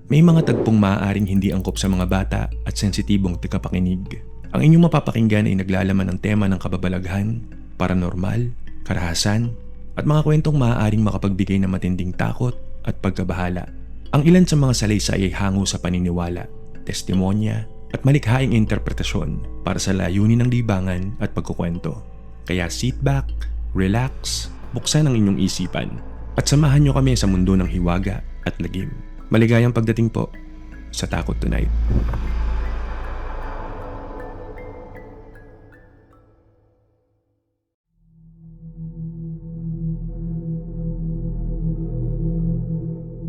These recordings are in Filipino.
May mga tagpong maaaring hindi angkop sa mga bata at sensitibong tagapakinig. Ang inyong mapapakinggan ay naglalaman ng tema ng kababalaghan, paranormal, karahasan, at mga kwentong maaaring makapagbigay ng matinding takot at pagkabahala. Ang ilan sa mga salaysay ay hango sa paniniwala, testimonya, at malikhaing interpretasyon para sa layunin ng libangan at pagkukwento. Kaya sit back, relax, buksan ang inyong isipan, at samahan nyo kami sa mundo ng hiwaga at lagim. Maligayang pagdating po sa Takot Tonight.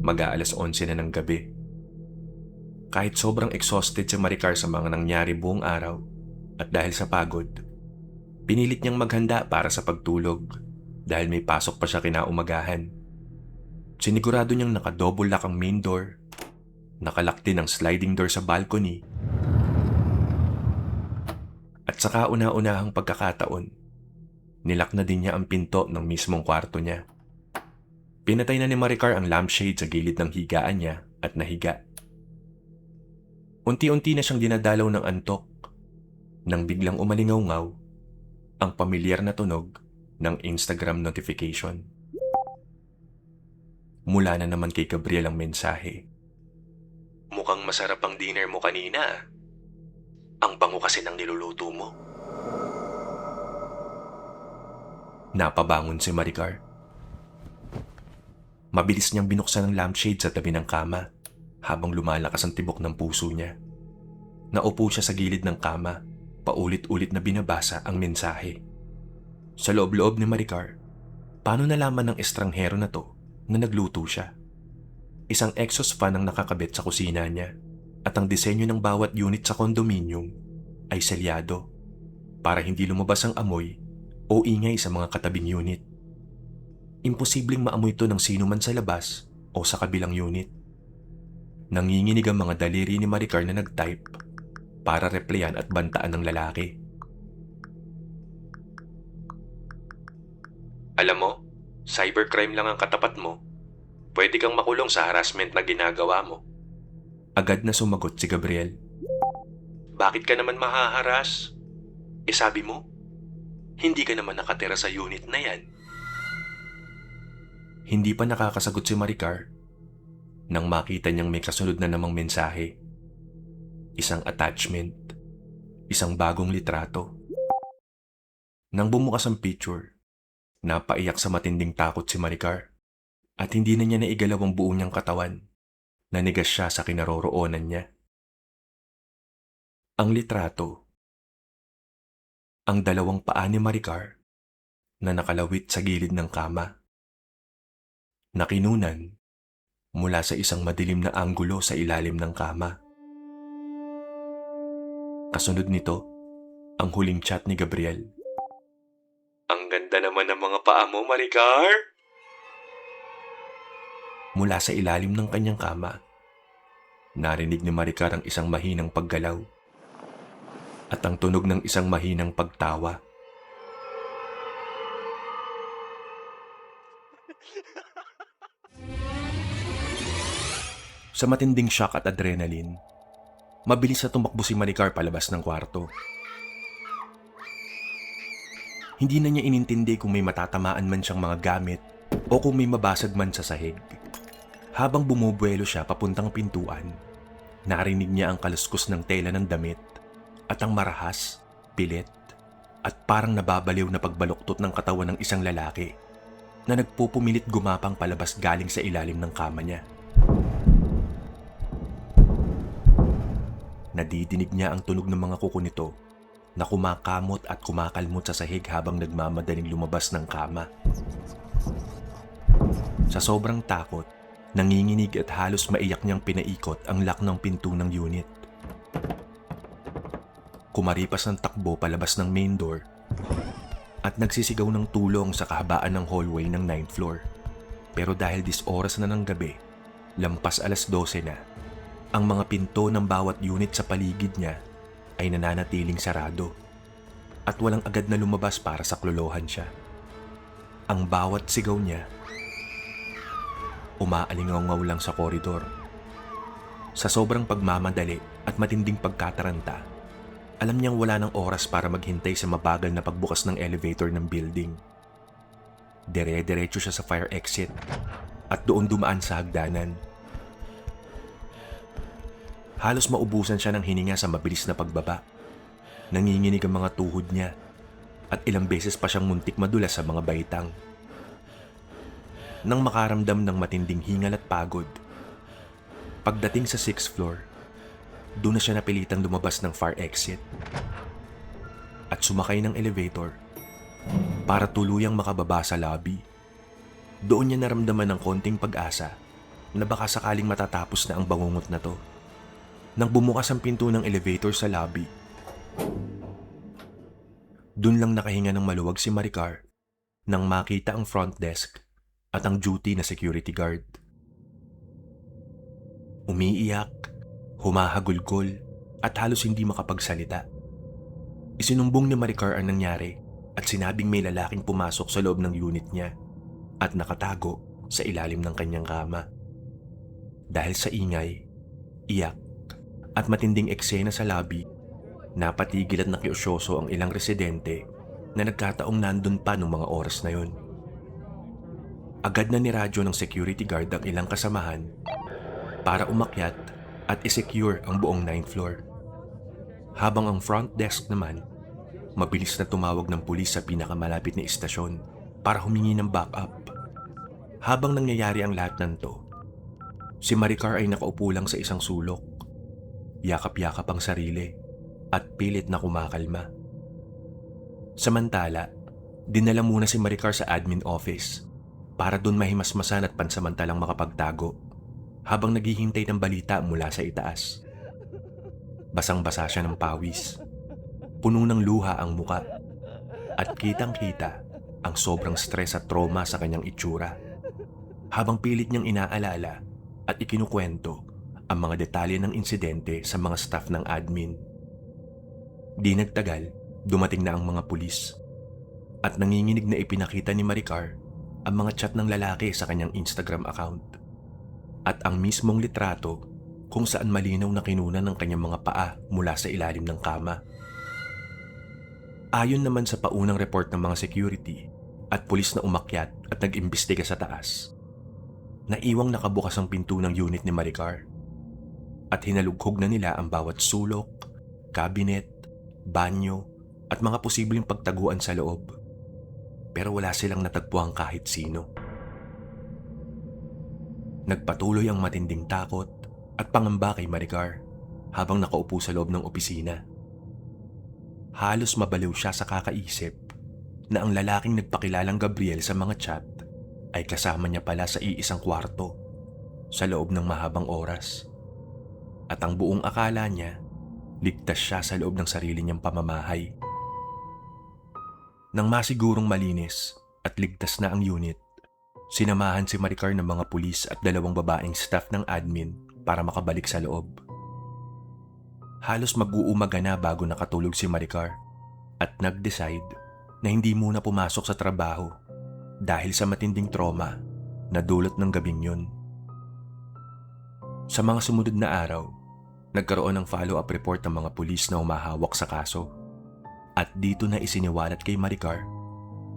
Mag-aalas 11 na ng gabi. Kahit sobrang exhausted si Maricar sa mga nangyari buong araw at dahil sa pagod, pinilit niyang maghanda para sa pagtulog dahil may pasok pa siya kinaumagahan. Sinigurado niyang nakadouble lock ang main door, nakalak din ang sliding door sa balcony, at sa kauna-unahang pagkakataon, nilak na din niya ang pinto ng mismong kwarto niya. Pinatay na ni Maricar ang lampshade sa gilid ng higaan niya at nahiga. Unti-unti na siyang dinadalaw ng antok nang biglang umalingaw-ngaw ang pamilyar na tunog ng Instagram notification. Mula na naman kay Gabriel ang mensahe. Mukhang masarap ang dinner mo kanina. Ang bango kasi ng niluluto mo. Napabangon si Maricar. Mabilis niyang binuksan ang lampshade sa tabi ng kama habang lumalakas ang tibok ng puso niya. Naupo siya sa gilid ng kama, paulit-ulit na binabasa ang mensahe. Sa loob-loob ni Maricar, paano nalaman ng estranghero na to na nagluto siya? Isang exhaust fan ang nakakabit sa kusina niya at ang disenyo ng bawat unit sa kondominium ay selyado para hindi lumabas ang amoy o ingay sa mga katabing unit. Imposibleng maamoy ito ng sino man sa labas o sa kabilang unit. Nanginginig ang mga daliri ni Maricar na nag-type para replyan at bantaan ng lalaki. Alam mo, cybercrime lang ang katapat mo. Pwede kang makulong sa harassment na ginagawa mo. Agad na sumagot si Gabriel. Bakit ka naman mahaharas? Sabi mo, hindi ka naman nakatira sa unit na yan. Hindi pa nakakasagot si Maricar nang makita niyang may kasunod na namang mensahe. Isang attachment, isang bagong litrato. Nang bumukas ang picture, napaiyak sa matinding takot si Maricar at hindi na niya naigalaw ang buo niyang katawan. Nanigas siya sa kinaroroonan niya. Ang litrato, ang dalawang paa ni Maricar na nakalawit sa gilid ng kama. Nakinunan mula sa isang madilim na anggulo sa ilalim ng kama. Kasunod nito, ang huling chat ni Gabriel. Ang ganda naman ng mga paa mo, Maricar! Mula sa ilalim ng kanyang kama, narinig ni Maricar ang isang mahinang paggalaw at ang tunog ng isang mahinang pagtawa. Sa matinding shock at adrenaline, mabilis na tumakbo si Maricar palabas ng kwarto. Hindi na niya inintindi kung may matatamaan man siyang mga gamit o kung may mabasag man sa sahig. Habang bumubuelo siya papuntang pintuan, narinig niya ang kaluskos ng tela ng damit at ang marahas, pilit at parang nababaliw na pagbaluktot ng katawan ng isang lalaki na nagpupumilit gumapang palabas galing sa ilalim ng kama niya. Nadidinig niya ang tunog ng mga kuko nito na kumakamot at kumakalmot sa sahig habang nagmamadaling lumabas ng kama. Sa sobrang takot, nanginginig at halos maiyak niyang pinaikot ang lock ng pinto ng unit. Kumaripas ng takbo palabas ng main door at nagsisigaw ng tulong sa kahabaan ng hallway ng 9th floor. Pero dahil oras na ng gabi, lampas alas 12 na, ang mga pinto ng bawat unit sa paligid niya ay nananatiling sarado at walang agad na lumabas para saklolohan siya. Ang bawat sigaw niya, umaalingaw-ngaw lang sa koridor Sa sobrang pagmamadali at matinding pagkataranta, alam niyang wala ng oras para maghintay sa mabagal na pagbukas ng elevator ng building. Dire-diretso siya sa fire exit at doon dumaan sa hagdanan. Halos maubusan siya ng hininga sa mabilis na pagbaba. Nanginginig ang mga tuhod niya at ilang beses pa siyang muntik madulas sa mga baitang. Nang makaramdam ng matinding hingal at pagod, pagdating sa 6th floor, doon na siya napilitang lumabas ng fire exit at sumakay ng elevator para tuluyang makababa sa lobby. Doon niya naramdaman ng konting pag-asa na baka sakaling matatapos na ang bangungot na to. Nang bumukas ang pinto ng elevator sa lobby, doon lang nakahinga ng maluwag si Maricar nang makita ang front desk at ang duty na security guard. Umiiyak, humahagulgol at halos hindi makapagsalita. Isinumbong ni Maricar ang nangyari at sinabing may lalaking pumasok sa loob ng unit niya at nakatago sa ilalim ng kanyang kama. Dahil sa ingay, iyak at matinding eksena sa lobby, napatigil at nakiusyoso ang ilang residente na nagkataong nandun pa noong mga oras na yon. Agad na niradyo ng security guard ang ilang kasamahan para umakyat at isecure ang buong 9th floor. Habang ang front desk naman, mabilis na tumawag ng pulis sa pinakamalapit na istasyon para humingi ng backup. Habang nangyayari ang lahat ng to, si Maricar ay nakaupo lang sa isang sulok, yakap-yakap ang sarili at pilit na kumakalma. Samantala, dinala muna si Maricar sa admin office para doon mahimasmasan at pansamantalang makapagtago habang naghihintay ng balita mula sa itaas. Basang-basa siya ng pawis, puno ng luha ang muka at kitang-kita ang sobrang stress at trauma sa kanyang itsura habang pilit niyang inaalala at ikinukwento ang mga detalye ng insidente sa mga staff ng admin. Di nagtagal, dumating na ang mga pulis at nanginginig na ipinakita ni Maricar ang mga chat ng lalaki sa kanyang Instagram account at ang mismong litrato kung saan malinaw na kinunan ng kanyang mga paa mula sa ilalim ng kama. Ayon naman sa paunang report ng mga security at pulis na umakyat at nag-imbestiga sa taas, naiwang nakabukas ang pinto ng unit ni Maricar at hinalughog na nila ang bawat sulok, cabinet, banyo at mga posibleng pagtaguan sa loob. Pero wala silang natagpuang kahit sino. Nagpatuloy ang matinding takot at pangamba kay Maricar habang nakaupo sa loob ng opisina. Halos mabaliw siya sa kakaisip na ang lalaking nagpakilalang Gabriel sa mga chat ay kasama niya pala sa iisang kwarto sa loob ng mahabang oras. At ang buong akala niya, ligtas siya sa loob ng sarili niyang pamamahay. Nang masigurong malinis at ligtas na ang unit, sinamahan si Maricar ng mga pulis at 2 babaeng staff ng admin para makabalik sa loob. Halos mag-uumaga na bago nakatulog si Maricar at nag-decide na hindi muna pumasok sa trabaho dahil sa matinding trauma na dulot ng gabing yun. Sa mga sumunod na araw, nagkaroon ng follow-up report ng mga pulis na humahawak sa kaso at dito na isiniwalat kay Maricar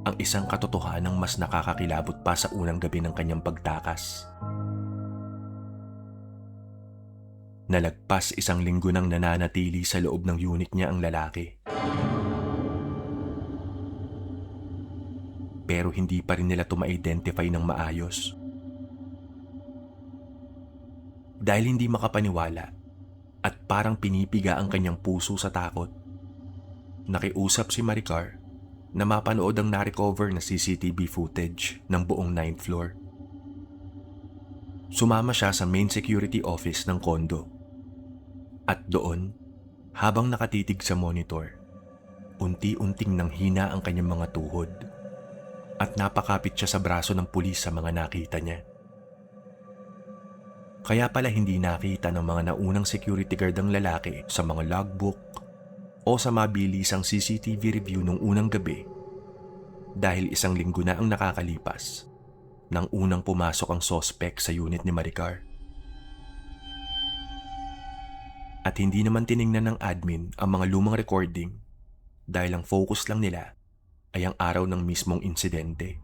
ang isang katotohanang mas nakakakilabot pa sa unang gabi ng kanyang pagtakas. Nalagpas 1 linggo nang nananatili sa loob ng unit niya ang lalaki. Pero hindi pa rin nila ma-identify ng maayos. Dahil hindi makapaniwala at parang pinipiga ang kanyang puso sa takot, nakiusap si Maricar na mapanood ang na-recover na CCTV footage ng buong 9th floor. Sumama siya sa main security office ng kondo. At doon, habang nakatitig sa monitor, unti-unting nanghina ang kanyang mga tuhod at napakapit siya sa braso ng pulis sa mga nakita niya. Kaya pala hindi nakita ng mga naunang security guard ang lalaki sa mga logbook o sa mabilisang CCTV review nung unang gabi dahil 1 linggo na ang nakakalipas nang unang pumasok ang suspect sa unit ni Maricar. At hindi naman tiningnan ng admin ang mga lumang recording dahil ang focus lang nila ay ang araw ng mismong insidente.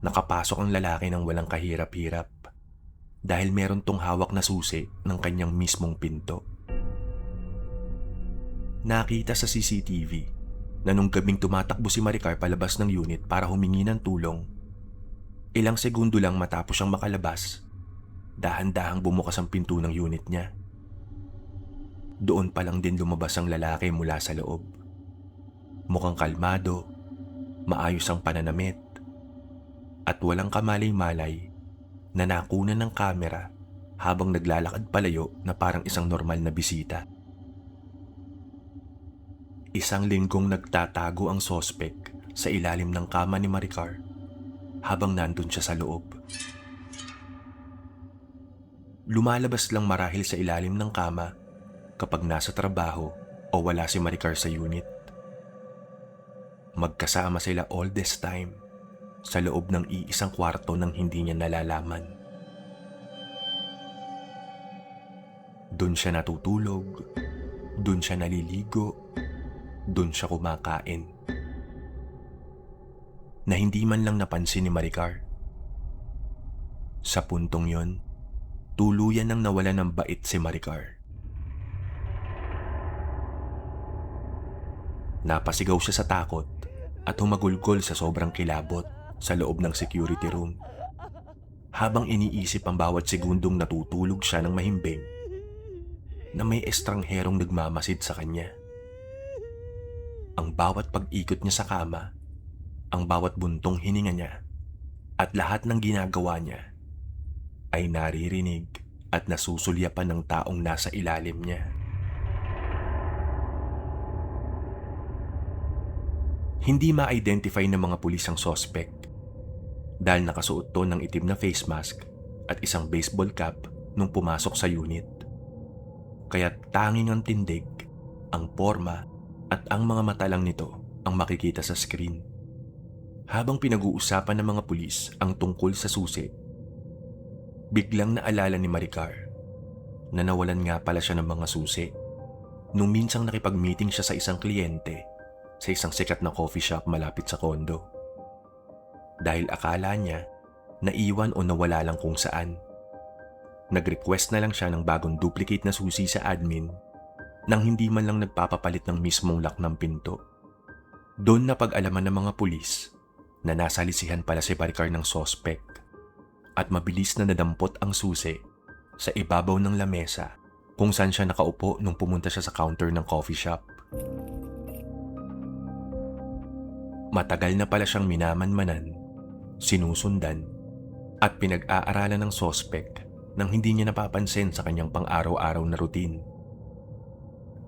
Nakapasok ang lalaki ng walang kahirap-hirap dahil meron tong hawak na susi ng kanyang mismong pinto. Nakita sa CCTV na nung gabing tumatakbo si Maricar palabas ng unit para humingi ng tulong, ilang segundo lang matapos siyang makalabas, dahan-dahang bumukas ang pinto ng unit niya. Doon pa lang din lumabas ang lalaki mula sa loob. Mukhang kalmado, maayos ang pananamit, at walang kamalay-malay na nakunan ng kamera habang naglalakad palayo na parang isang normal na bisita. Isang linggong nagtatago ang sospek sa ilalim ng kama ni Maricar habang nandun siya sa loob. Lumalabas lang marahil sa ilalim ng kama kapag nasa trabaho o wala si Maricar sa unit. Magkasama sila all this time sa loob ng iisang kwarto nang hindi niya nalalaman. Doon siya natutulog, doon siya naliligo, doon siya kumakain. Na hindi man lang napansin ni Maricar. Sa puntong yon, tuluyan nang nawala ng bait si Maricar. Napasigaw siya sa takot at humagulgol sa sobrang kilabot sa loob ng security room habang iniisip ang bawat segundong natutulog siya ng mahimbing na may estrangherong nagmamasid sa kanya. Ang bawat pag-ikot niya sa kama, ang bawat buntong hininga niya, at lahat ng ginagawa niya ay naririnig at nasusulyapan ng taong nasa ilalim niya. Hindi ma-identify ng mga pulis ang suspect dahil nakasuot to ng itim na face mask at isang baseball cap nung pumasok sa unit. Kaya tanging ang tindig, ang porma at ang mga mata lang nito ang makikita sa screen. Habang pinag-uusapan ng mga pulis ang tungkol sa susi, biglang naalala ni Maricar na nawalan nga pala siya ng mga susi nung minsang nakipag-meeting siya sa isang kliyente sa isang sikat na coffee shop malapit sa kondo. Dahil akala niya naiwan o nawala lang kung saan. Nag-request na lang siya ng bagong duplicate na susi sa admin nang hindi man lang nagpapapalit ng mismong lock ng pinto. Doon na pag-alaman ng mga pulis na nasa lisihan pala si Maricar ng suspect at mabilis na nadampot ang susi sa ibabaw ng lamesa kung saan siya nakaupo nung pumunta siya sa counter ng coffee shop. Matagal na pala siyang minamanmanan, sinusundan, at pinag-aaralan ng suspect nang hindi niya napapansin sa kanyang pang-araw-araw na routine.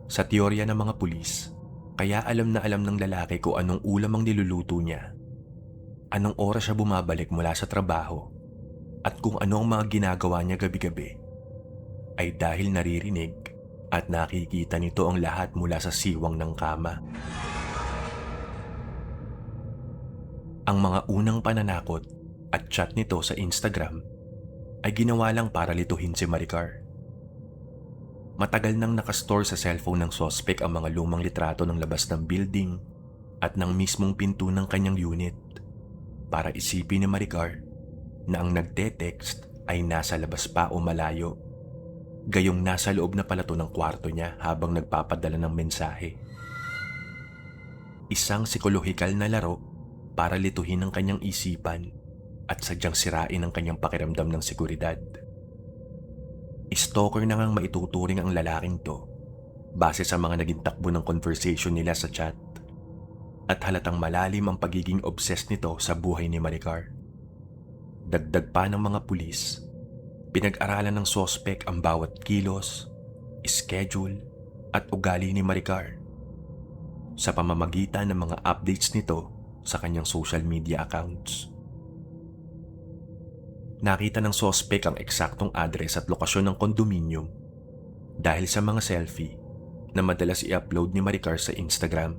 Sa teorya ng mga pulis, kaya alam na alam ng lalaki kung anong ulam ang niluluto niya, anong oras siya bumabalik mula sa trabaho, at kung ano ang mga ginagawa niya gabi-gabi, ay dahil naririnig at nakikita nito ang lahat mula sa siwang ng kama. Ang mga unang pananakot at chat nito sa Instagram ay ginawa lang para lituhin si Maricar. Matagal nang nakastore sa cellphone ng suspect ang mga lumang litrato ng labas ng building at ng mismong pinto ng kanyang unit para isipin ni Maricar na ang nagte-text ay nasa labas pa o malayo, gayong nasa loob na pala to ng kwarto niya habang nagpapadala ng mensahe. Isang psikolohikal na laro para lituhin ang kanyang isipan at sadyang sirain ang kanyang pakiramdam ng seguridad. Stalker na ngang maituturing ang lalaking to base sa mga naging takbo ng conversation nila sa chat at halatang malalim ang pagiging obsessed nito sa buhay ni Maricar. Dagdag pa ng mga pulis, pinag-aralan ng suspect ang bawat kilos, schedule at ugali ni Maricar sa pamamagitan ng mga updates nito sa kanyang social media accounts. Nakita ng suspect ang eksaktong address at lokasyon ng kondominium dahil sa mga selfie na madalas i-upload ni Maricar sa Instagram,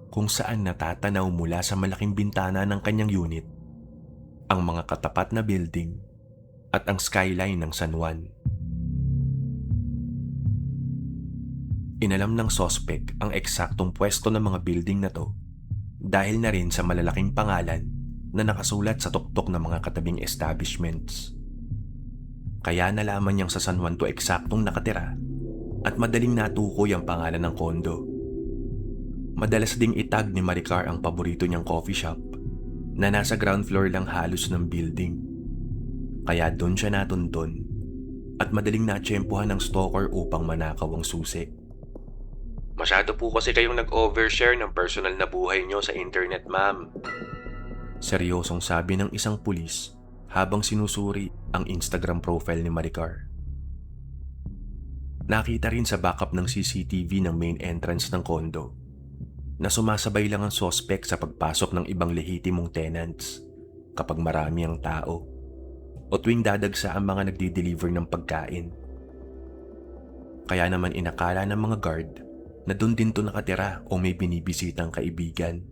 kung saan natatanaw mula sa malaking bintana ng kanyang unit ang mga katapat na building at ang skyline ng San Juan. Inalam ng sospek ang eksaktong pwesto ng mga building na to dahil na rin sa malalaking pangalan na nakasulat sa tuktok ng mga katabing establishments. Kaya nalaman niyang sa San Juan to eksaktong nakatira at madaling natukoy ang pangalan ng kondo. Madalas ding itag ni Maricar ang paborito niyang coffee shop na nasa ground floor lang halos ng building. Kaya doon siya natuntun at madaling natsyempohan ng stalker upang manakaw ang susi. Masyado po kasi kayong nag-overshare ng personal na buhay niyo sa internet, ma'am. Seryosong sabi ng isang pulis habang sinusuri ang Instagram profile ni Maricar. Nakita rin sa backup ng CCTV ng main entrance ng kondo na sumasabay lang ang suspect sa pagpasok ng ibang lehitimong tenants kapag marami ang tao o tuwing dadagsa ang mga nagdi-deliver ng pagkain. Kaya naman inakala ng mga guard na doon din to nakatira o may binibisitang kaibigan.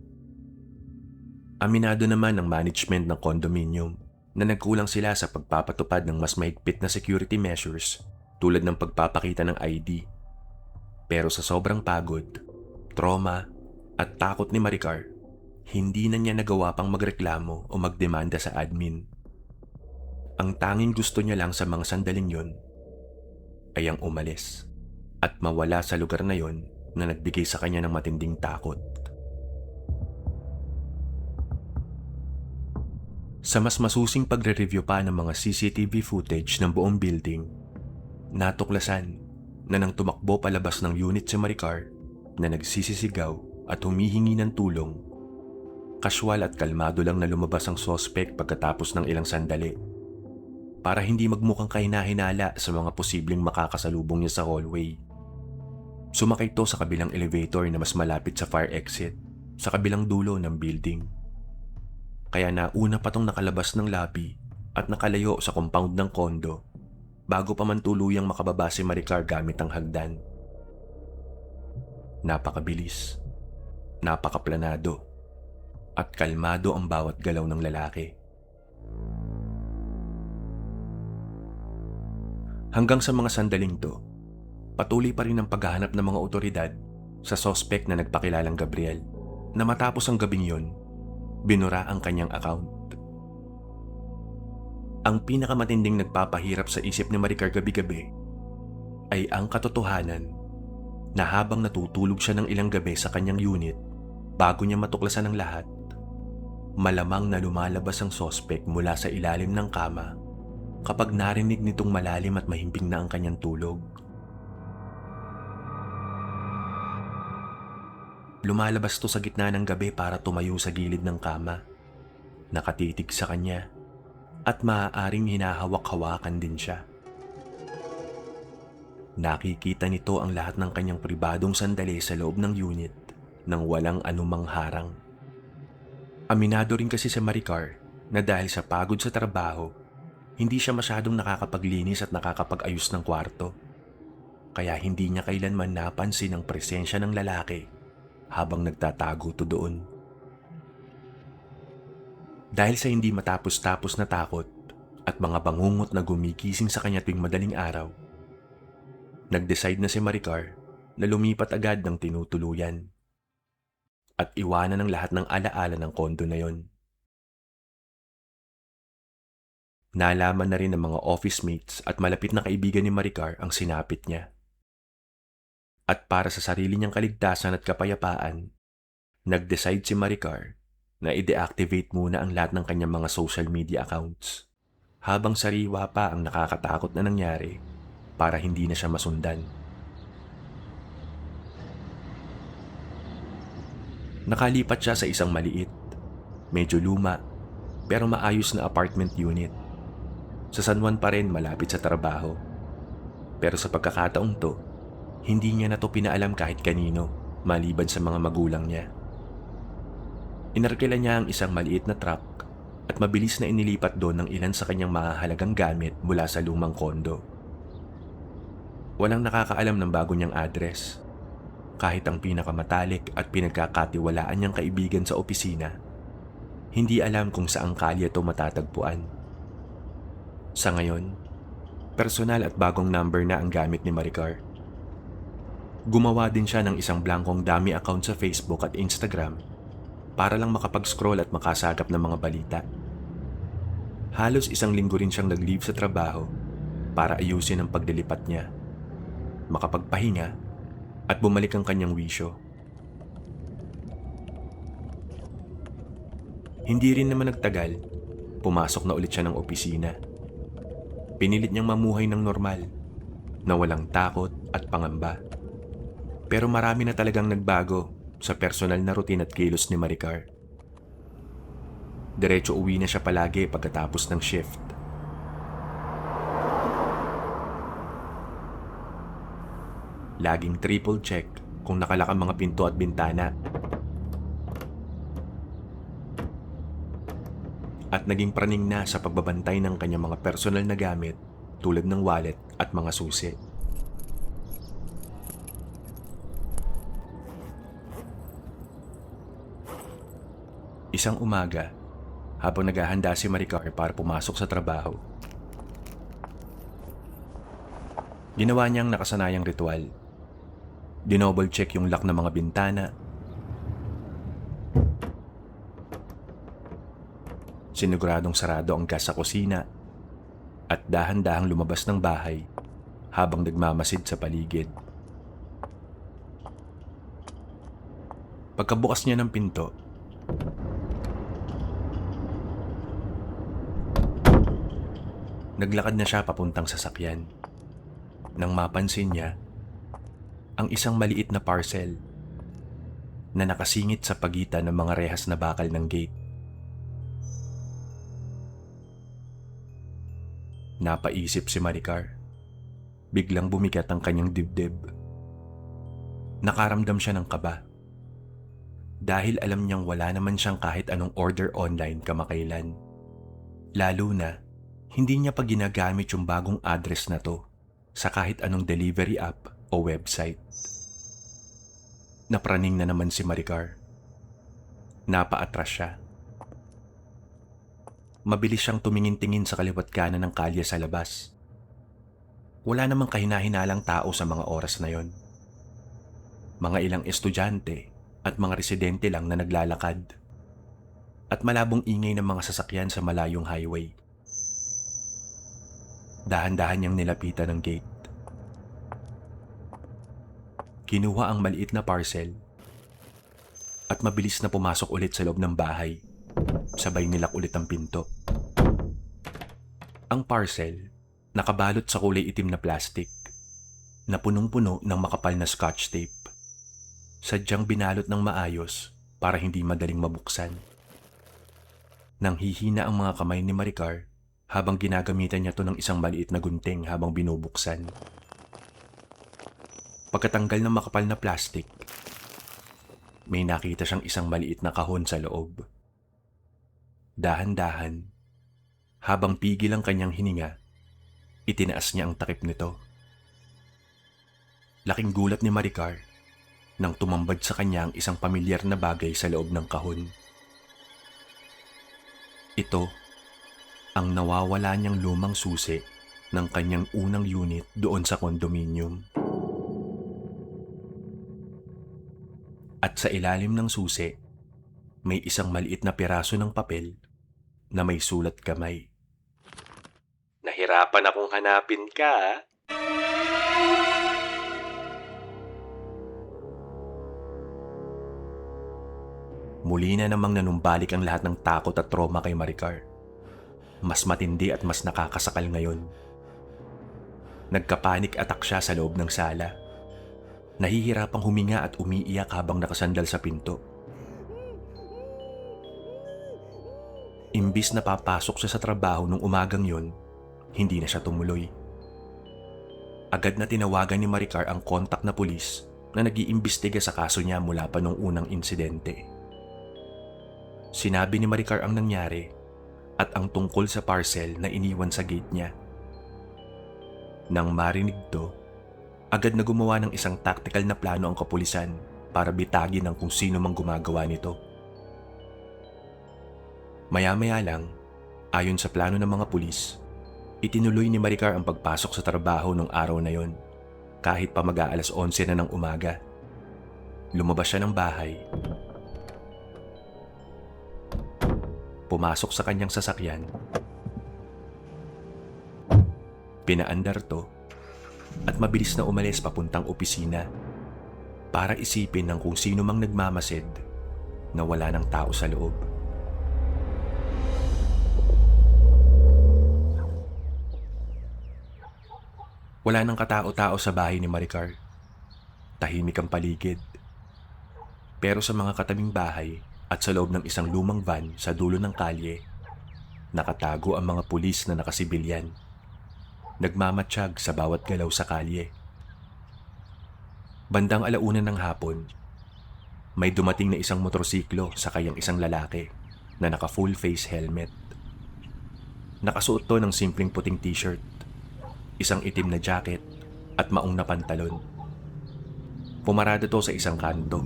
Aminado naman ng management ng condominium na nagkulang sila sa pagpapatupad ng mas mahigpit na security measures tulad ng pagpapakita ng ID. Pero sa sobrang pagod, trauma at takot ni Maricar, hindi na niya nagawa pang magreklamo o magdemanda sa admin. Ang tanging gusto niya lang sa mga sandaling yon ay ang umalis at mawala sa lugar na yon na nagbigay sa kanya ng matinding takot. Sa mas masusing pagre-review pa ng mga CCTV footage ng buong building, natuklasan na nang tumakbo palabas ng unit si Maricar na nagsisisigaw at humihingi ng tulong, kasywal at kalmado lang na lumabas ang suspect pagkatapos ng ilang sandali para hindi magmukhang kahinahinala sa mga posibleng makakasalubong niya sa hallway. Sumakay to sa kabilang elevator na mas malapit sa fire exit sa kabilang dulo ng building. Kaya nauna pa tong nakalabas ng lobby at nakalayo sa compound ng kondo bago pa man tuluyang makababa si Maricar gamit ang hagdan. Napakabilis, napakaplanado, at kalmado ang bawat galaw ng lalaki. Hanggang sa mga sandaling to, patuloy pa rin ang paghahanap ng mga otoridad sa sospek na nagpakilalang Gabriel na matapos ang gabing yon, binura ang kanyang account. Ang pinakamatinding nagpapahirap sa isip ni Maricar gabi-gabi ay ang katotohanan na habang natutulog siya ng ilang gabi sa kanyang unit bago niya matuklasan ang lahat, malamang na lumalabas ang sospek mula sa ilalim ng kama kapag narinig nitong malalim at mahimbing na ang kanyang tulog. Lumalabas to sa gitna ng gabi para tumayo sa gilid ng kama, nakatitig sa kanya, at maaaring hinahawak-hawakan din siya. Nakikita nito ang lahat ng kanyang pribadong sandali sa loob ng unit nang walang anumang harang. Aminado rin kasi si Maricar na dahil sa pagod sa trabaho, hindi siya masyadong nakakapaglinis at nakakapag-ayos ng kwarto. Kaya hindi niya kailanman napansin ang presensya ng lalaki habang nagtatago to doon. Dahil sa hindi matapos-tapos na takot at mga bangungot na gumigising sa kanya tuwing madaling araw, nag-decide na si Maricar na lumipat agad ng tinutuluyan at iwanan ang lahat ng alaala ng kondo na yon. Nalaman na rin ng mga office mates at malapit na kaibigan ni Maricar ang sinapit niya. At para sa sarili niyang kaligtasan at kapayapaan, nag-decide si Maricar na i-deactivate muna ang lahat ng kanyang mga social media accounts habang sariwa pa ang nakakatakot na nangyari para hindi na siya masundan. Nakalipat siya sa isang maliit, medyo luma, pero maayos na apartment unit. Sa San Juan pa rin malapit sa trabaho. Pero sa pagkakataong to, hindi niya na to pinaalam kahit kanino maliban sa mga magulang niya. Inarkila niya ang isang maliit na truck at mabilis na inilipat doon ng ilan sa kanyang mahahalagang gamit mula sa lumang kondo. Walang nakakaalam ng bago niyang address. Kahit ang pinakamatalik at pinagkakatiwalaan niyang kaibigan sa opisina, hindi alam kung saang kalye ito matatagpuan. Sa ngayon, personal at bagong number na ang gamit ni Maricar. Gumawa din siya ng isang blankong dummy account sa Facebook at Instagram para lang makapag-scroll at makasagap ng mga balita. Halos 1 linggo rin siyang nag-leave sa trabaho para ayusin ang paglilipat niya, makapagpahinga at bumalik ang kanyang wisyo. Hindi rin naman nagtagal, pumasok na ulit siya ng opisina. Pinilit niyang mamuhay ng normal, na walang takot at pangamba. Pero marami na talagang nagbago sa personal na routine at kilos ni Maricar. Diretso uwi na siya palagi pagkatapos ng shift. Laging triple check kung nakalak ang mga pinto at bintana. At naging praning na sa pagbabantay ng kanyang mga personal na gamit tulad ng wallet at mga susi. Isang umaga, habang naghahanda si Maricar para pumasok sa trabaho, ginawa niyang nakasanayang ritual. Dinouble check yung lock ng mga bintana, siniguradong sarado ang gas sa kusina, at dahan-dahang lumabas ng bahay habang nagmamasid sa paligid. Pagkabukas niya ng pinto, naglakad na siya papuntang sasakyan. Nang mapansin niya ang isang maliit na parcel na nakasingit sa pagitan ng mga rehas na bakal ng gate. Napaisip si Maricar. Biglang bumigat ang kanyang dibdib. Nakaramdam siya ng kaba. Dahil alam niyang wala naman siyang kahit anong order online kamakailan. Lalo na, hindi niya pa ginagamit yung bagong address na to sa kahit anong delivery app o website. Napraning na naman si Maricar. Napaatras siya. Mabilis siyang tumingin-tingin sa kaliwat kanan ng kalye sa labas. Wala namang kahina-hinalang tao sa mga oras na yon. Mga ilang estudyante at mga residente lang na naglalakad. At malabong ingay ng mga sasakyan sa malayong highway. Dahan-dahan niyang nilapitan ang gate. Kinuha ang maliit na parcel at mabilis na pumasok ulit sa loob ng bahay. Sabay nilak ulit ang pinto. Ang parcel, nakabalot sa kulay itim na plastic, na punong-puno ng makapal na scotch tape. Sadyang binalot ng maayos para hindi madaling mabuksan. Nang hihina ang mga kamay ni Maricar habang ginagamitan niya to ng isang maliit na gunting habang binubuksan. Pagkatanggal ng makapal na plastic, may nakita siyang isang maliit na kahon sa loob. Dahan-dahan, habang pigil ang kanyang hininga, itinaas niya ang takip nito. Laking gulat ni Maricar nang tumambad sa kanya ang isang pamilyar na bagay sa loob ng kahon. Ito ang nawawala niyang lumang susi ng kanyang unang unit doon sa condominium. At sa ilalim ng susi, may isang maliit na piraso ng papel na may sulat kamay. Nahirapan akong hanapin ka. Muli na namang nanumbalik ang lahat ng takot at trauma kay Maricar. Mas matindi at mas nakakasakal ngayon. Nagka-panic attack siya sa loob ng sala. Nahihirapang huminga at umiiyak habang nakasandal sa pinto. Imbis na papasok siya sa trabaho nung umagang yon, hindi na siya tumuloy. Agad na tinawagan ni Maricar ang kontak na pulis na nag-iimbestiga sa kaso niya mula pa nung unang insidente. Sinabi ni Maricar ang nangyari at ang tungkol sa parcel na iniwan sa gate niya. Nang marinig to, agad na gumawa ng isang tactical na plano ang kapulisan para bitagin ang kung sino mang gumagawa nito. Maya-maya lang, ayon sa plano ng mga pulis, Itinuloy ni Maricar ang pagpasok sa trabaho nung araw na yon, kahit pa mag-aalas 11 na ng umaga. Lumabas siya ng bahay. Pumasok sa kanyang sasakyan. Pinaandar to at mabilis na umalis papuntang opisina para isipin ng kung sino mang nagmamasid na wala ng tao sa loob. Wala nang katao-tao sa bahay ni Maricar. Tahimik ang paligid. Pero sa mga katabing bahay at sa loob ng isang lumang van sa dulo ng kalye, nakatago ang mga pulis na nakasibilyan. Nagmamatsyag sa bawat galaw sa kalye. Bandang 1:00 ng hapon, may dumating na isang motorsiklo sa kayang isang lalaki na naka full face helmet. Nakasuot to ng simpleng puting t-shirt, isang itim na jacket at maong na pantalon. Pumarada to sa isang kanto.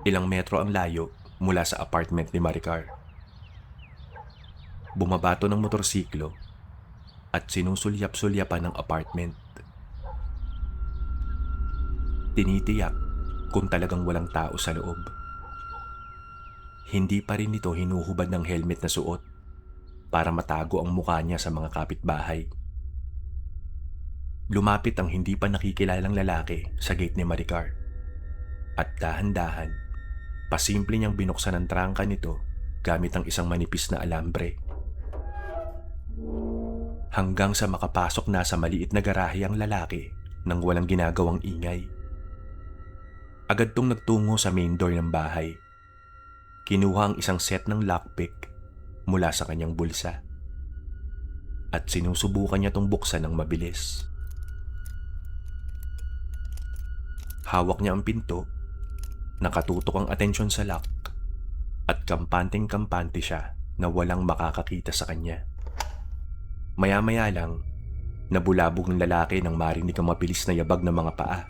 Ilang metro ang layo mula sa apartment ni Maricar. Bumabato ng motorsiklo at sinusulyap-sulyapan ng apartment. Tinitiyak kung talagang walang tao sa loob. Hindi pa rin ito hinuhubad ng helmet na suot para matago ang mukha niya sa mga kapitbahay. Lumapit ang hindi pa nakikilalang lalaki sa gate ni Maricar. At dahan-dahan, pasimple niyang binuksan ang trangka nito gamit ang isang manipis na alambre. Hanggang sa makapasok na sa maliit na garahe ang lalaki nang walang ginagawang ingay. Agad tong nagtungo sa main door ng bahay. Kinuha ang isang set ng lockpick mula sa kanyang bulsa. At sinusubukan niya tong buksan ng mabilis. Hawak niya ang pinto, nakatutok ang atensyon sa lock, at kampanteng-kampante siya na walang makakakita sa kanya. Maya-maya lang, nabulabog ng lalaki nang marinig ang mabilis na yabag ng mga paa.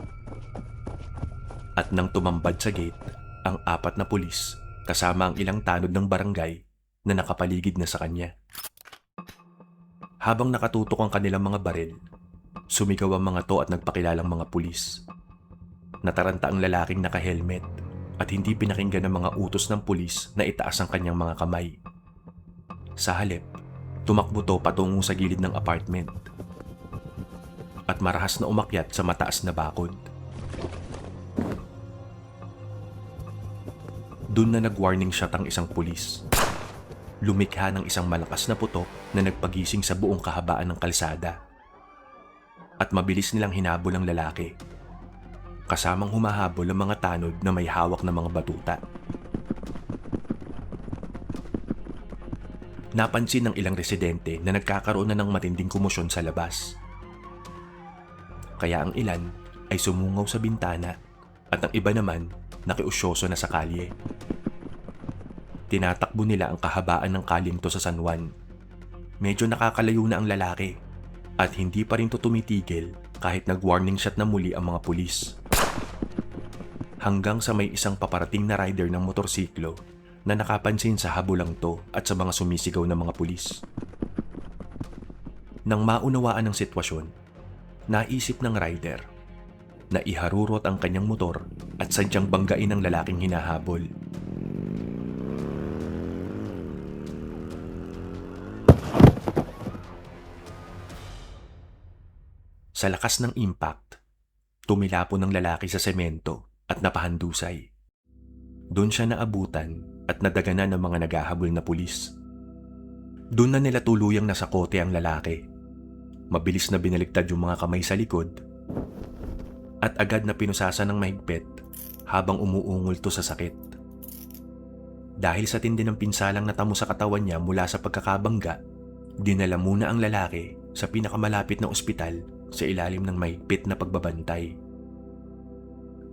At nang tumambad sa gate, ang 4 na pulis kasama ang ilang tanod ng barangay na nakapaligid na sa kanya. Habang nakatutok ang kanilang mga baril, sumigaw ang mga to at nagpakilalang mga pulis. Nataranta ang lalaking naka-helmet at hindi pinakinggan ng mga utos ng pulis na itaas ang kanyang mga kamay. Sa halip, tumakbo to patungo sa gilid ng apartment at marahas na umakyat sa mataas na bakod. Doon na nag-warning shot ang isang pulis. Lumikha ng isang malakas na putok na nagpagising sa buong kahabaan ng kalsada. At mabilis nilang hinabol ang lalaki. Kasamang humahabol ang mga tanod na may hawak na mga batuta. Napansin ng ilang residente na nagkakaroon na ng matinding komosyon sa labas. Kaya ang ilan ay sumungaw sa bintana at ang iba naman nakiusyoso na sa kalye. Tinatakbo nila ang kahabaan ng kalyeng to sa San Juan. Medyo nakakalayo na ang lalaki at hindi pa rin to tumitigil kahit nag-warning shot na muli ang mga pulis. Hanggang sa may isang paparating na rider ng motorsiklo na nakapansin sa habulang to at sa mga sumisigaw na mga pulis. Nang maunawaan ang sitwasyon, naisip ng rider na iharurot ang kanyang motor at sadyang banggain ang lalaking hinahabol. Sa lakas ng impact, tumilapon ng lalaki sa semento at napahandusay. Doon siya naabutan at nadaganan ng mga naghahabol na pulis. Doon na nila tuluyang nasakote ang lalaki. Mabilis na binaligtad yung mga kamay sa likod at agad na pinusasa ng mahigpit habang umuungol to sa sakit. Dahil sa tindi ng pinsalang natamo sa katawan niya mula sa pagkakabangga, dinala muna ang lalaki sa pinakamalapit na ospital sa ilalim ng mahigpit na pagbabantay.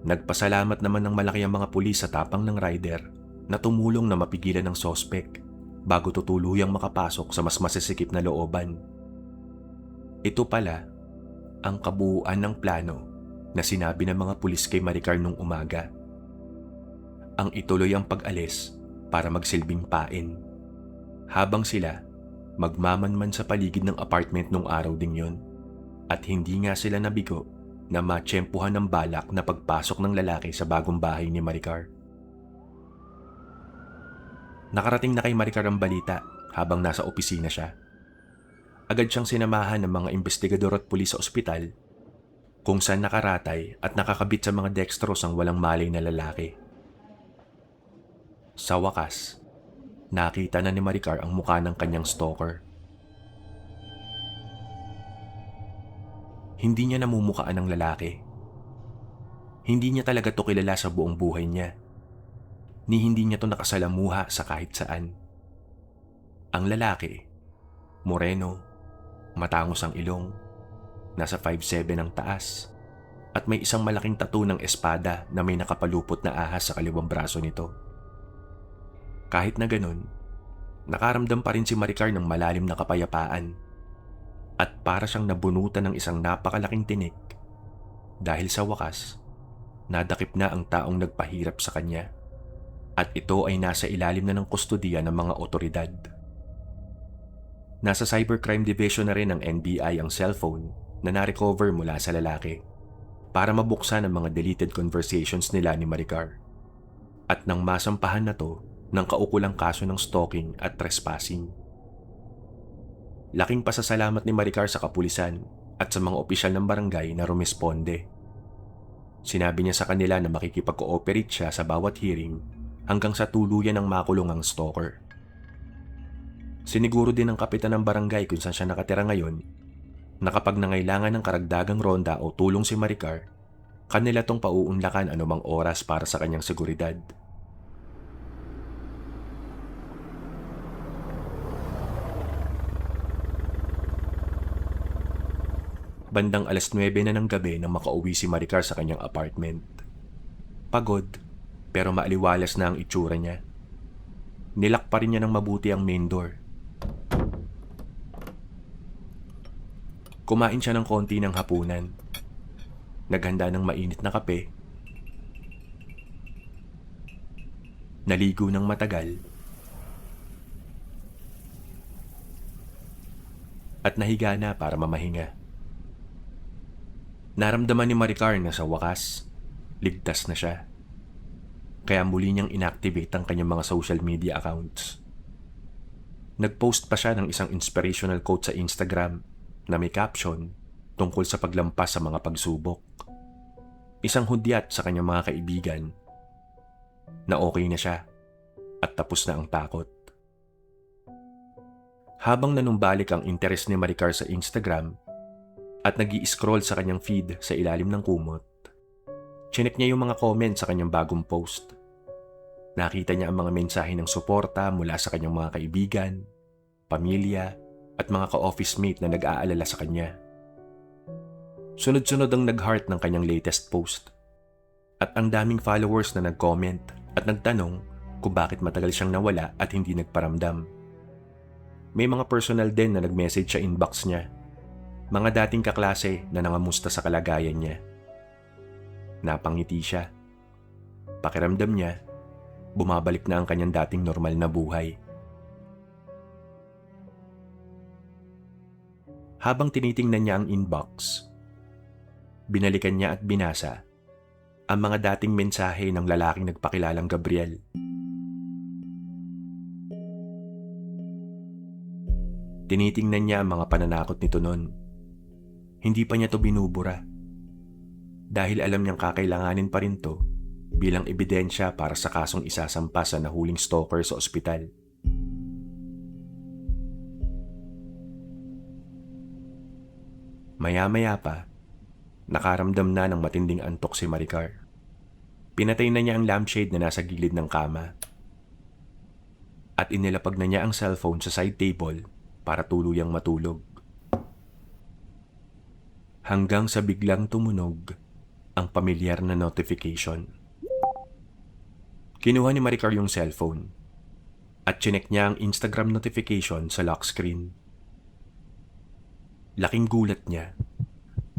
Nagpasalamat naman ng malaki ang mga pulis sa tapang ng rider na tumulong na mapigilan ng sospek bago tutuluyang makapasok sa mas masisikip na looban. Ito pala ang kabuuan ng plano na sinabi ng mga pulis kay Maricar nung umaga. Ang ituloy ang pag-alis para magsilbing pain. Habang sila Magmamanman sa paligid ng apartment nung araw ding yon. At hindi nga sila nabigo na matsyempuhan ng balak na pagpasok ng lalaki sa bagong bahay ni Maricar. Nakarating na kay Maricar ang balita habang nasa opisina siya. Agad siyang sinamahan ng mga investigador at pulis sa ospital kung saan nakaratay at nakakabit sa mga dextrose ang walang malay na lalaki. Sa wakas, nakita na ni Maricar ang mukha ng kanyang stalker. Hindi niya namumukhaan ng lalaki. Hindi niya talaga to kilala sa buong buhay niya. Ni hindi niya to nakasalamuha sa kahit saan. Ang lalaki, moreno, matangos ang ilong, nasa 5'7" ang taas, at may isang malaking tattoo ng espada na may nakapalupot na ahas sa kaliwang braso nito. Kahit na ganun, nakaramdam pa rin si Maricar ng malalim na kapayapaan at para siyang nabunutan ng isang napakalaking tinik dahil sa wakas, nadakip na ang taong nagpahirap sa kanya at ito ay nasa ilalim na ng kustudiya ng mga otoridad. Nasa Cybercrime Division na rin ng NBI ang cellphone na na-recover mula sa lalaki para mabuksan ang mga deleted conversations nila ni Maricar at nang masampahan na to ng kaukulang kaso ng stalking at trespassing. Laking pasasalamat ni Maricar sa kapulisan at sa mga opisyal ng barangay na rumisponde. Sinabi niya sa kanila na makikipag-cooperate siya sa bawat hearing hanggang sa tuluyan ng makulong ang stalker. Siniguro din ng kapitan ng barangay kung saan siya nakatira ngayon na kapag nangailangan ng karagdagang ronda o tulong si Maricar, kanila tong pauunlakan anumang oras para sa kanyang seguridad. Bandang 9:00 na ng gabi nang makauwi si Maricar sa kanyang apartment. Pagod, pero maaliwalas na ang itsura niya. Nilak pa rin niya ng mabuti ang main door. Kumain siya ng konti ng hapunan. Naghanda ng mainit na kape. Naligo ng matagal. At nahiga na para mamahinga. Naramdaman ni Maricar na sa wakas, ligtas na siya. Kaya muli niyang inactivate ang kanyang mga social media accounts. Nag-post pa siya ng isang inspirational quote sa Instagram na may caption tungkol sa paglampas sa mga pagsubok. Isang hudyat sa kanyang mga kaibigan na okay na siya at tapos na ang takot. Habang nanumbalik ang interes ni Maricar sa Instagram at nag-i-scroll sa kanyang feed sa ilalim ng kumot, chinek niya yung mga comment sa kanyang bagong post. Nakita niya ang mga mensahe ng suporta mula sa kanyang mga kaibigan, pamilya, at mga ka-office mate na nag-aalala sa kanya. Sunod-sunod ang nag-heart ng kanyang latest post. At ang daming followers na nag-comment at nagtanong kung bakit matagal siyang nawala at hindi nagparamdam. May mga personal din na nag-message sa inbox niya. Mga dating kaklase na nangamusta sa kalagayan niya. Napangiti siya. Pakiramdam niya, bumabalik na ang kanyang dating normal na buhay. Habang tinitingnan niya ang inbox, binalikan niya at binasa ang mga dating mensahe ng lalaking nagpakilalang Gabriel. Tinitingnan niya ang mga pananakot nito noon. Hindi pa niya to binubura. Dahil alam niyang kakailanganin pa rin to bilang ebidensya para sa kasong isasampa sa nahuling stalker sa ospital. Maya-maya pa, nakaramdam na ng matinding antok si Maricar. Pinatay na niya ang lampshade na nasa gilid ng kama. At inilapag na niya ang cellphone sa side table para tuluyang matulog. Hanggang sa biglang tumunog ang pamilyar na notification. Kinuha ni Maricar yung cellphone at chinek niya ang Instagram notification sa lock screen. Laking gulat niya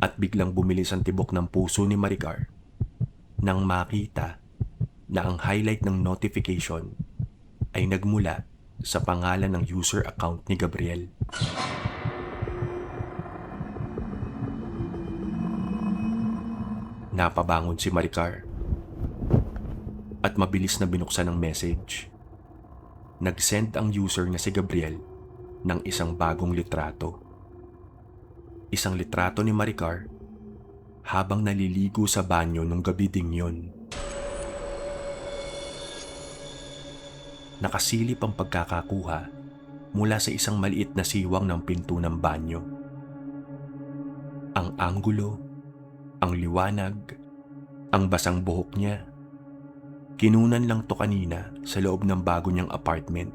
at biglang bumilis ang tibok ng puso ni Maricar nang makita na ang highlight ng notification ay nagmula sa pangalan ng user account ni Gabriel. Napabangon si Maricar at mabilis na binuksan ang message. Nag-send ang user na si Gabriel ng isang bagong litrato. Isang litrato ni Maricar habang naliligo sa banyo nung gabi ding yun. Nakasilip ang pagkakakuha mula sa isang maliit na siwang ng pinto ng banyo. Ang anggulo, ang liwanag, ang basang buhok niya. Kinunan lang to kanina sa loob ng bago niyang apartment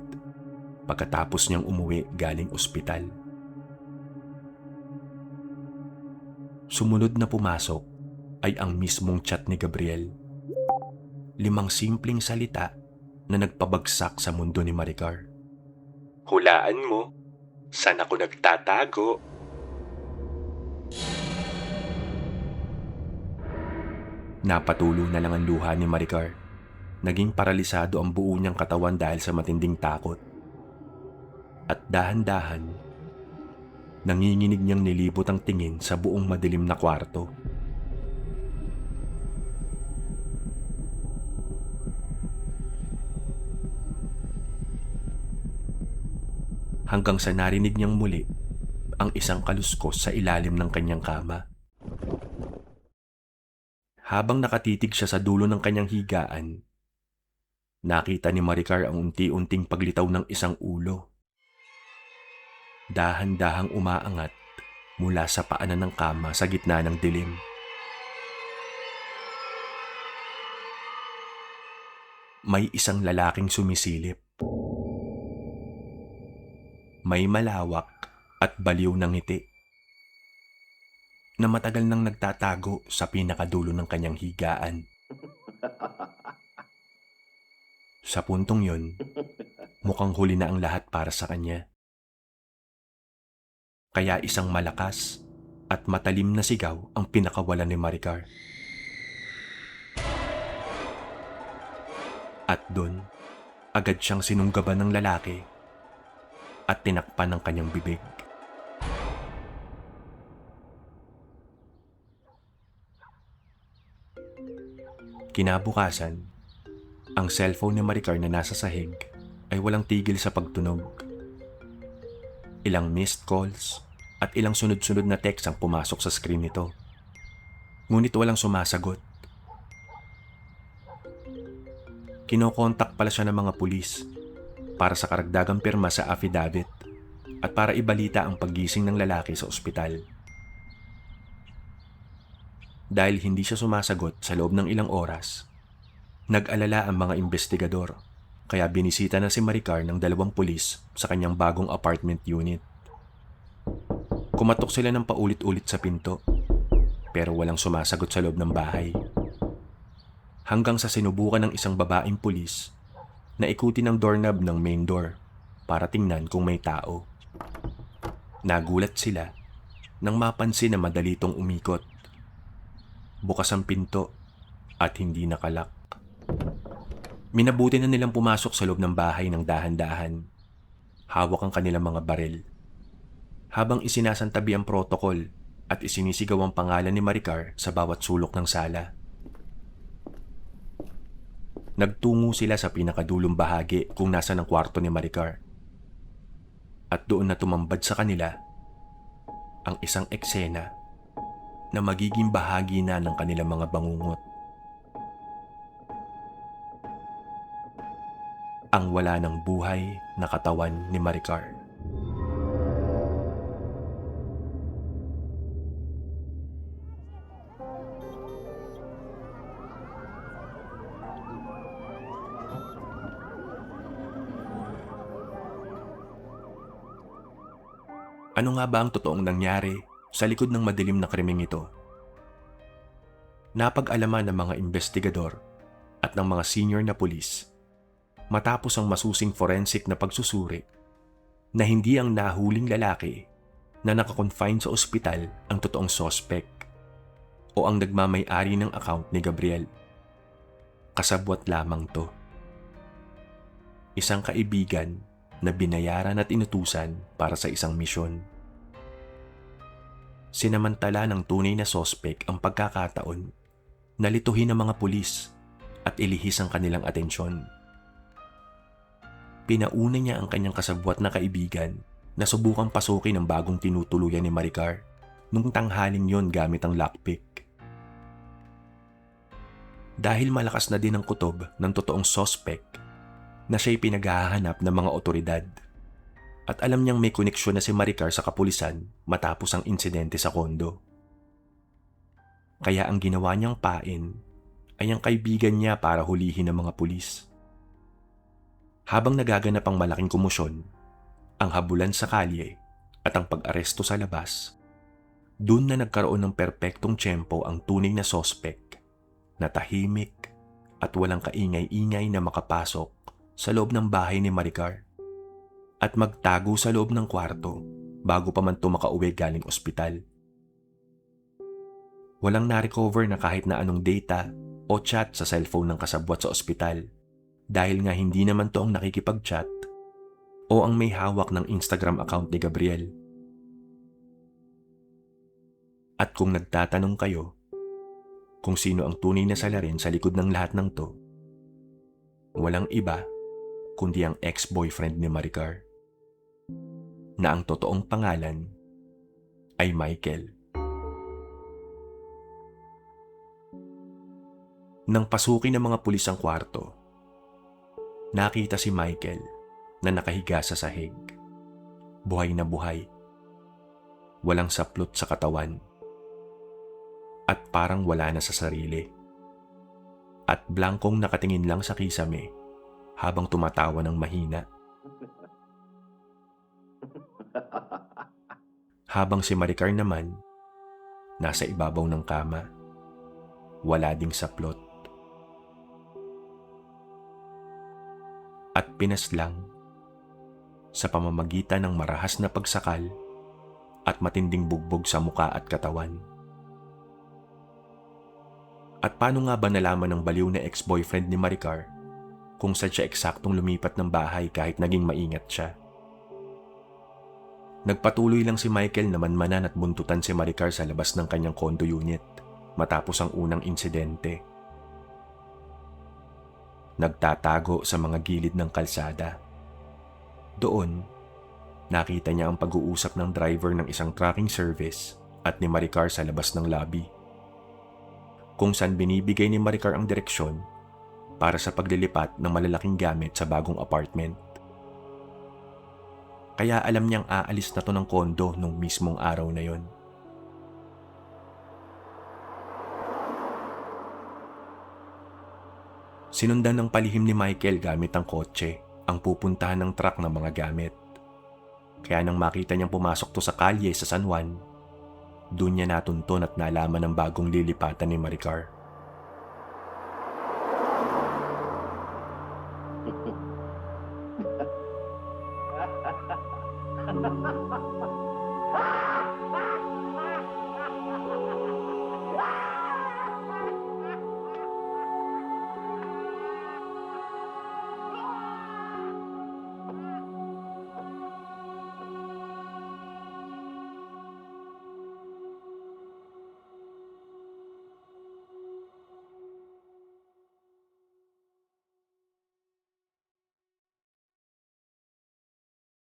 pagkatapos niyang umuwi galing ospital. Sumunod na pumasok ay ang mismong chat ni Gabriel. 5 simpleng salita na nagpabagsak sa mundo ni Maricar. Hulaan mo, saan ako nagtatago? Napatulo na lang ang luha ni Maricar. Naging paralisado ang buo niyang katawan dahil sa matinding takot. At dahan-dahan, nanginginig niyang nilibot ang tingin sa buong madilim na kwarto. Hanggang sa narinig niyang muli ang isang kaluskos sa ilalim ng kanyang kama. Habang nakatitig siya sa dulo ng kanyang higaan, nakita ni Maricar ang unti-unting paglitaw ng isang ulo. Dahan-dahang umaangat mula sa paanan ng kama sa gitna ng dilim. May isang lalaking sumisilip. May malawak at baliw na ngiti na matagal nang nagtatago sa pinakadulo ng kanyang higaan. Sa puntong yun, mukhang huli na ang lahat para sa kanya. Kaya isang malakas at matalim na sigaw ang pinakawalan ni Maricar. At doon, agad siyang sinunggaban ng lalaki at tinakpan ng kanyang bibig. Kinabukasan, ang cellphone ni Maricar na nasa sahig ay walang tigil sa pagtunog. Ilang missed calls at ilang sunod-sunod na text ang pumasok sa screen nito. Ngunit walang sumasagot. Kinokontak pala siya ng mga pulis para sa karagdagang pirma sa affidavit at para ibalita ang paggising ng lalaki sa ospital. Dahil hindi siya sumasagot sa loob ng ilang oras, nag-alala ang mga investigador kaya binisita na si Maricar ng 2 pulis sa kanyang bagong apartment unit. Kumatok sila ng paulit-ulit sa pinto pero walang sumasagot sa loob ng bahay. Hanggang sa sinubukan ng isang babaeng pulis na ikutin ang doorknob ng main door para tingnan kung may tao. Nagulat sila nang mapansin na madali itong umikot. Bukas ang pinto at hindi nakalak. Minabuti na nilang pumasok sa loob ng bahay ng dahan-dahan. Hawak ang kanilang mga baril. Habang isinasantabi ang protokol at isinisigaw ang pangalan ni Maricar sa bawat sulok ng sala. Nagtungo sila sa pinakadulong bahagi kung nasa ng kwarto ni Maricar. At doon na tumambad sa kanila ang isang eksena na magiging bahagi na ng kanilang mga bangungot. Ang wala ng buhay na katawan ni Maricar. Ano nga ba ang totoong nangyari sa likod ng madilim na krimeng ito? Napag-alaman ng mga investigador at ng mga senior na pulis matapos ang masusing forensic na pagsusuri na hindi ang nahuling lalaki na nakakonfine sa ospital ang totoong suspect o ang nagmamay-ari ng account ni Gabriel. Kasabwat lamang to. Isang kaibigan na binayaran at inutusan para sa isang misyon. Sinamantala ng tunay na sospek ang pagkakataon na lituhin ng mga pulis at ilihis ang kanilang atensyon. Pinauna niya ang kanyang kasabwat na kaibigan na subukang pasukin ang bagong tinutuluyan ni Maricar nung tanghaling yon gamit ang lockpick. Dahil malakas na din ang kutob ng totoong sospek na siya'y pinaghahanap ng mga otoridad at alam niyang may koneksyon na si Maricar sa kapulisan matapos ang insidente sa kondo. Kaya ang ginawa niyang pain ay ang kaibigan niya para hulihin ang mga pulis. Habang nagaganap ang malaking komosyon, ang habulan sa kalye at ang pag-aresto sa labas, doon na nagkaroon ng perpektong tiyempo ang tunay na sospek na tahimik at walang kaingay-ingay na makapasok sa loob ng bahay ni Maricar at magtago sa loob ng kwarto bago pa man makauwi galing ospital. Walang na-recover na kahit na anong data o chat sa cellphone ng kasabwat sa ospital dahil nga hindi naman to ang nakikipag-chat o ang may hawak ng Instagram account ni Gabriel. At kung nagtatanong kayo kung sino ang tunay na salarin sa likod ng lahat ng to, walang iba kundi ang ex-boyfriend ni Maricar na ang totoong pangalan ay Michael. Nang pasukin ng mga pulis ang kwarto, nakita si Michael na nakahiga sa sahig, buhay na buhay, walang saplot sa katawan, at parang wala na sa sarili. At blankong nakatingin lang sa kisame habang tumatawa ng mahina. Habang si Maricar naman, nasa ibabaw ng kama, wala ding saplot. At pinaslang sa pamamagitan ng marahas na pagsakal at matinding bugbog sa muka at katawan. At paano nga ba nalaman ng baliw na ex-boyfriend ni Maricar kung saan siya eksaktong lumipat ng bahay kahit naging maingat siya? Nagpatuloy lang si Michael na manmanan at buntutan si Maricar sa labas ng kanyang condo unit matapos ang unang insidente. Nagtatago sa mga gilid ng kalsada. Doon, nakita niya ang pag-uusap ng driver ng isang trucking service at ni Maricar sa labas ng lobby, kung saan binibigay ni Maricar ang direksyon para sa paglilipat ng malalaking gamit sa bagong apartment. Kaya alam niyang aalis na to ng kondo nung mismong araw na yon. Sinundan ng palihim ni Michael gamit ang kotse ang pupuntahan ng truck ng mga gamit. Kaya nang makita niyang pumasok to sa kalye sa San Juan, doon niya natunton at nalaman ang bagong lilipatan ni Maricar.